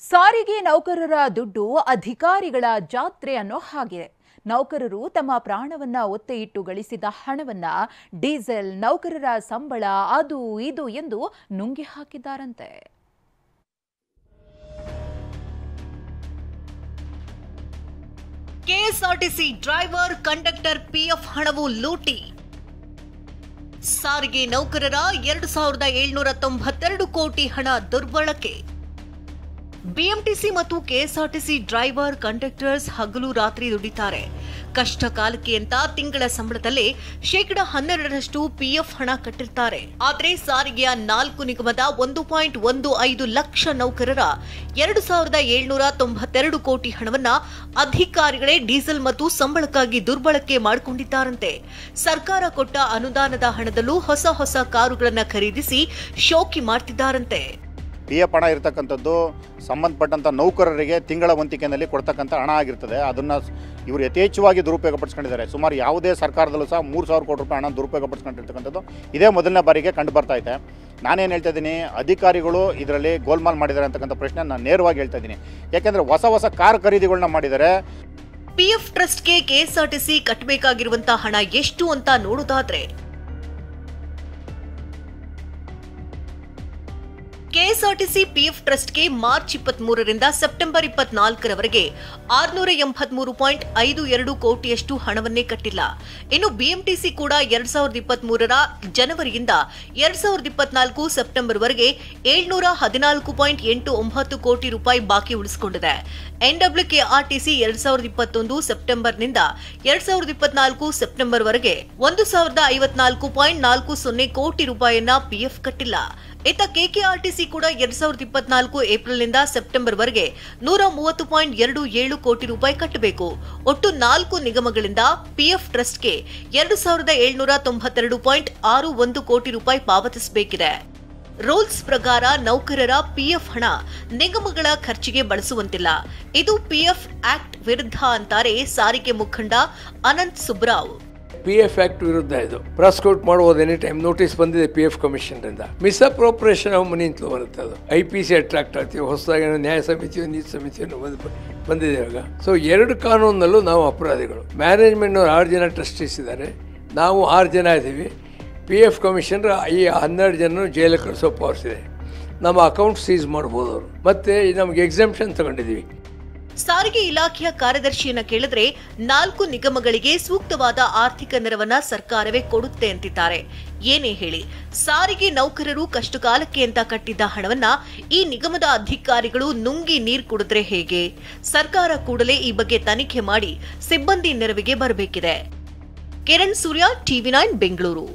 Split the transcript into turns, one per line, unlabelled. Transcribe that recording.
ಸಾರಿಗೆ ನೌಕರರ ದುಡ್ಡು ಅಧಿಕಾರಿಗಳ ಜಾತ್ರೆ ಅನ್ನೋ ಹಾಗಿದೆ. ನೌಕರರು ತಮ್ಮ ಪ್ರಾಣವನ್ನ ಒತ್ತೆ ಇಟ್ಟು ಗಳಿಸಿದ ಹಣವನ್ನ ಡೀಸೆಲ್, ನೌಕರರ ಸಂಬಳ, ಅದು ಇದು ಎಂದು ನುಂಗಿ ಹಾಕಿದ್ದಾರಂತೆ.
ಕೆಎಸ್ಆರ್ಟಿಸಿ ಡ್ರೈವರ್, ಕಂಡಕ್ಟರ್ ಪಿಎಫ್ ಹಣವು ಲೂಟಿ. ಸಾರಿಗೆ ನೌಕರರ 2792 ಕೋಟಿ ಹಣ ದುರ್ಬಳಕೆ. ಬಿಎಂಟಿಸಿ ಮತ್ತು ಕೆಎಸ್ಆರ್ಟಿಸಿ ಡ್ರೈವರ್, ಕಂಡಕ್ಟರ್ಸ್ ಹಗಲು ರಾತ್ರಿ ದುಡಿತಾರೆ. ಕಷ್ಟ ಕಾಲಕ್ಕೆ ಅಂತ ತಿಂಗಳ ಸಂಬಳದಲ್ಲೇ 12% ಪಿಎಫ್ ಹಣ ಕಟ್ಟಿರ್ತಾರೆ. ಆದರೆ ಸಾರಿಗೆಯ 4 ನಿಗಮದ 1.15 ಲಕ್ಷ ನೌಕರರ 2792 ಕೋಟಿ ಹಣವನ್ನ ಅಧಿಕಾರಿಗಳೇ ಡೀಸೆಲ್ ಮತ್ತು ಸಂಬಳಕ್ಕಾಗಿ ದುರ್ಬಳಕೆ ಮಾಡಿಕೊಂಡಿದ್ದಾರಂತೆ. ಸರ್ಕಾರ ಕೊಟ್ಟ ಅನುದಾನದ ಹಣದಲ್ಲೂ ಹೊಸ ಕಾರುಗಳನ್ನ ಖರೀದಿಸಿ ಶೋಕಿ ಮಾಡ್ತಿದ್ದಾರಂತೆ.
ಪಿಎಫ್ ಹಣ ಇರತಕ್ಕಂಥದ್ದು ಸಂಬಂಧಪಟ್ಟಂಥ ನೌಕರರಿಗೆ ತಿಂಗಳ ವಂತಿಕೆಯಲ್ಲಿ ಕೊಡ್ತಕ್ಕಂಥ ಹಣ ಆಗಿರ್ತದೆ. ಅದನ್ನು ಇವರು ಯಥೇಚ್ಛವಾಗಿ ದುರುಪಯೋಗಪಡಿಸ್ಕೊಂಡಿದ್ದಾರೆ. ಸುಮಾರು ಯಾವುದೇ ಸರ್ಕಾರದಲ್ಲೂ ಸಹ 3,000 ಕೋಟಿ ರೂಪಾಯಿ ಹಣ ದುರುಪಯೋಗಪಡಿಸ್ಕೊಂಡಿರ್ತಕ್ಕಂಥದ್ದು ಇದೇ ಮೊದಲನೇ ಬಾರಿಗೆ ಕಂಡು ಬರ್ತಾ ಇದೆ. ನಾನೇನು ಹೇಳ್ತಾ ಇದ್ದೀನಿ, ಅಧಿಕಾರಿಗಳು ಇದರಲ್ಲಿ ಗೋಲ್ಮಾಲ್ ಮಾಡಿದ್ದಾರೆ ಅಂತಕ್ಕಂಥ ಪ್ರಶ್ನೆ ನಾನು ನೇರವಾಗಿ ಹೇಳ್ತಾ ಇದ್ದೀನಿ. ಯಾಕೆಂದರೆ ಹೊಸ ಕಾರ್ ಖರೀದಿಗಳನ್ನ ಮಾಡಿದ್ದಾರೆ.
ಪಿಎಫ್ ಟ್ರಸ್ಟ್ಗೆ ಕೆಎಸ್ಆರ್ಟಿಸಿ ಕಟ್ಟಬೇಕಾಗಿರುವಂತಹ ಹಣ ಎಷ್ಟು ಅಂತ ನೋಡೋದಾದ್ರೆ, ಕೆಎಸ್ಆರ್ಟಿಸಿ ಪಿಎಫ್ ಟ್ರಸ್ಟ್ಗೆ ಮಾರ್ಚ್ 23ರಿಂದ ಸೆಪ್ಟೆಂಬರ್ 24ರವರೆಗೆ 683.52 ಕೋಟಿಯಷ್ಟು ಹಣವನ್ನೇ ಕಟ್ಟಿಲ್ಲ. ಇನ್ನು ಬಿಎಂಟಿಸಿ ಕೂಡ 2023ರ ಜನವರಿಯಿಂದ 2024 ಸೆಪ್ಟೆಂಬರ್ವರೆಗೆ 714.89 ಕೋಟಿ ರೂಪಾಯಿ ಬಾಕಿ ಉಳಿಸಿಕೊಂಡಿದೆ. ಎನ್ಡಬ್ಲ್ಯೂಕೆಆರ್ಟಿಸಿ 2021 ಸೆಪ್ಟೆಂಬರ್ನಿಂದ 2024 ಸೆಪ್ಟೆಂಬರ್ವರೆಗೆ 1054.40 ಕೋಟಿ ರೂಪಾಯಿಯನ್ನ ಪಿಎಫ್ ಕಟ್ಟಿಲ್ಲ. ಇತ್ತ ಕೆಕೆಆರ್ಟಿಸಿ ಕೂಡ 2024 ಏಪ್ರಿಲ್ನಿಂದ ಸೆಪ್ಟೆಂಬರ್ವರೆಗೆ 130.27 ಕೋಟಿ ರೂಪಾಯಿ ಕಟ್ಟಬೇಕು. ಒಟ್ಟು 4 ನಿಗಮಗಳಿಂದ ಪಿಎಫ್ ಟ್ರಸ್ಟ್ಗೆ 2792.61 ಕೋಟಿ ರೂಪಾಯಿ ಪಾವತಿಸಬೇಕಿದೆ. ರೂಲ್ಸ್ ಪ್ರಕಾರ ನೌಕರರ ಪಿಎಫ್ ಹಣ ನಿಗಮಗಳ ಖರ್ಚಿಗೆ ಬಳಸುವಂತಿಲ್ಲ. ಇದು ಪಿಎಫ್ ಆಕ್ಟ್ ವಿರುದ್ಧ ಅಂತಾರೆ ಸಾರಿಗೆ ಮುಖಂಡ ಅನಂತ್ ಸುಬ್ರಾವ್.
ಪಿಎಫ್ ಆಕ್ಟ್ ವಿರುದ್ಧ ಇದು ಪ್ರಾಸಿಕ್ಯೂಟ್ ಮಾಡಬಹುದು. ಎನಿ ಟೈಮ್ ನೋಟಿಸ್ ಬಂದಿದೆ ಪಿಎಫ್ ಕಮಿಷನ್ ಇಂದ. ಮಿಸ್ಅಪ್ರೋಪ್ರಿಯೇಷನ್ ಆಫ್ ಮನಿ ಅಂತ ಬರುತ್ತೆ. ಅದು ಐಪಿಸಿ ಅಟ್ರಾಕ್ಟ್ ಆಗ್ತೀವಿ. ಹೊಸದಾಗಿ ನ್ಯಾಯ ಸಮಿತಿಯು ನೀತಿ ಸಮಿತಿಯನ್ನು ಬಂದಿದೆ ಇವಾಗ. ಸೊ 2 ಕಾನೂನಲ್ಲೂ ನಾವು ಅಪರಾಧಿಗಳು. ಮ್ಯಾನೇಜ್ಮೆಂಟ್ನವ್ರು 6 ಜನ ಟ್ರಸ್ಟೀಸ್ ಇದ್ದಾರೆ, ನಾವು 6 ಜನ ಇದ್ದೀವಿ. ಪಿಎಫ್ ಕಮಿಷನರ್ ಈ 12 ಜನ ಜೈಲಿಗೆ ಕಳಿಸೋ ಪವರ್ಸ್ ಇದೆ. ನಮ್ಮ ಅಕೌಂಟ್ ಸೀಸ್ ಮಾಡ್ಬೋದು ಅವರು. ಮತ್ತೆ ನಮ್ಗೆ ಎಕ್ಸಾಮ್ಷನ್ ತಗೊಂಡಿದ್ದೀವಿ.
ಸಾರಿಗೆ ಇಲಾಖೆಯ ಕಾರ್ಯದರ್ಶಿಯನ್ನ ಕೇಳಿದ್ರೆ 4 ನಿಗಮಗಳಿಗೆ ಸೂಕ್ತವಾದ ಆರ್ಥಿಕ ನೆರವನ್ನ ಸರ್ಕಾರವೇ ಕೊಡುತ್ತೆ ಅಂತಿದ್ದಾರೆ. ಏನೇ ಹೇಳಿ, ಸಾರಿಗೆ ನೌಕರರು ಕಷ್ಟಕಾಲಕ್ಕೆ ಅಂತ ಕಟ್ಟಿದ್ದ ಹಣವನ್ನ ಈ ನಿಗಮದ ಅಧಿಕಾರಿಗಳು ನುಂಗಿ ನೀರು ಕುಡಿದ್ರೆ ಹೇಗೆ? ಸರ್ಕಾರ ಕೂಡಲೇ ಈ ಬಗ್ಗೆ ತನಿಖೆ ಮಾಡಿ ಸಿಬ್ಬಂದಿ ನೆರವಿಗೆ ಬರಬೇಕಿದೆ. ಕಿರಣ್ ಸೂರ್ಯ, ಟಿವಿ9 ಬೆಂಗಳೂರು.